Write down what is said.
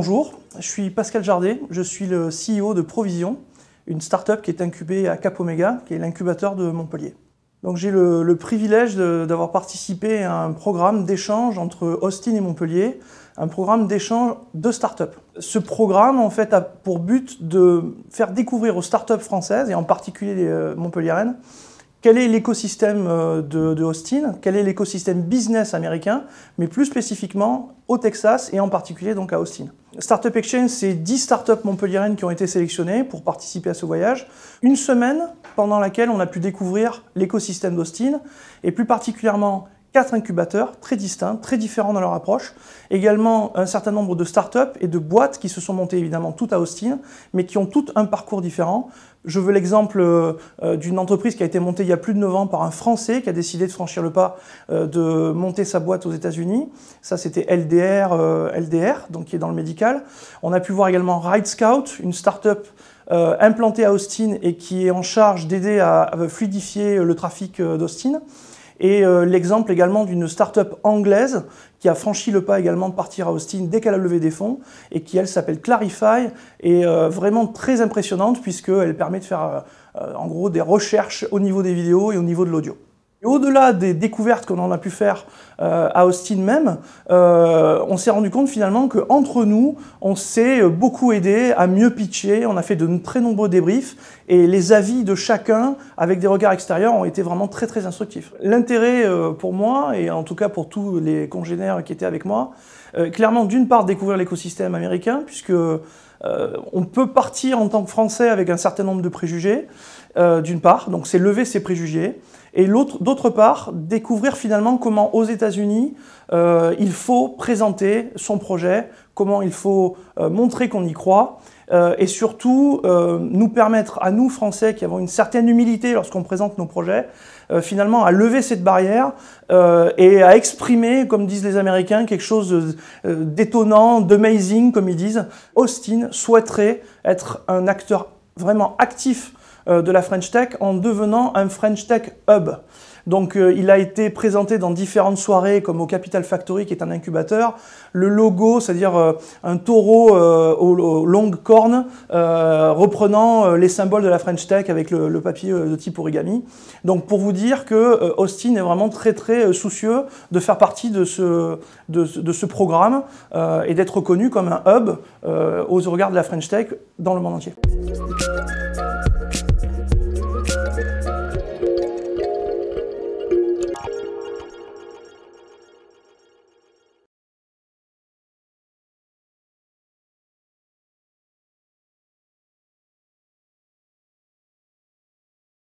Bonjour, je suis Pascal Jardet, je suis le CEO de Provision, une start-up qui est incubée à Cap Omega, qui est l'incubateur de Montpellier. Donc j'ai le privilège d'avoir participé à un programme d'échange entre Austin et Montpellier, un programme d'échange de start-up. Ce programme en fait a pour but de faire découvrir aux start-up françaises, et en particulier les montpelliéraines, quel est l'écosystème de Austin, quel est l'écosystème business américain, mais plus spécifiquement au Texas et en particulier donc à Austin. Startup Exchange, c'est 10 startups montpelliéraines qui ont été sélectionnées pour participer à ce voyage. Une semaine pendant laquelle on a pu découvrir l'écosystème d'Austin et plus particulièrement 4 incubateurs très distincts, très différents dans leur approche. Également un certain nombre de startups et de boîtes qui se sont montées évidemment toutes à Austin, mais qui ont toutes un parcours différent. Je veux l'exemple d'une entreprise qui a été montée il y a plus de 9 ans par un Français qui a décidé de franchir le pas de monter sa boîte aux États-Unis. Ça, c'était LDR, donc qui est dans le médical. On a pu voir également Ride Scout, une start-up implantée à Austin et qui est en charge d'aider à fluidifier le trafic d'Austin. Et l'exemple également d'une start-up anglaise qui a franchi le pas également de partir à Austin dès qu'elle a levé des fonds et qui, elle, s'appelle Clarify et vraiment très impressionnante puisqu'elle permet de faire en gros des recherches au niveau des vidéos et au niveau de l'audio. Au-delà des découvertes qu'on en a pu faire à Austin même, on s'est rendu compte finalement qu'entre nous, on s'est beaucoup aidé à mieux pitcher, on a fait de très nombreux débriefs et les avis de chacun avec des regards extérieurs ont été vraiment très instructifs. L'intérêt pour moi, et en tout cas pour tous les congénères qui étaient avec moi, clairement d'une part découvrir l'écosystème américain, puisque on peut partir en tant que Français avec un certain nombre de préjugés, d'une part, donc c'est lever ces préjugés, et d'autre part, découvrir finalement comment aux États-Unis il faut présenter son projet, comment il faut montrer qu'on y croit, et surtout nous permettre à nous Français qui avons une certaine humilité lorsqu'on présente nos projets, finalement à lever cette barrière et à exprimer, comme disent les Américains, quelque chose d'étonnant, d'amazing comme ils disent. Austin souhaiterait être un acteur vraiment actif de la French Tech en devenant un French Tech Hub. Donc il a été présenté dans différentes soirées comme au Capital Factory qui est un incubateur. Le logo, c'est-à-dire un taureau aux longues cornes reprenant les symboles de la French Tech avec le papier de type origami. Donc pour vous dire que Austin est vraiment très soucieux de faire partie de ce programme et d'être reconnu comme un hub aux regards de la French Tech dans le monde entier.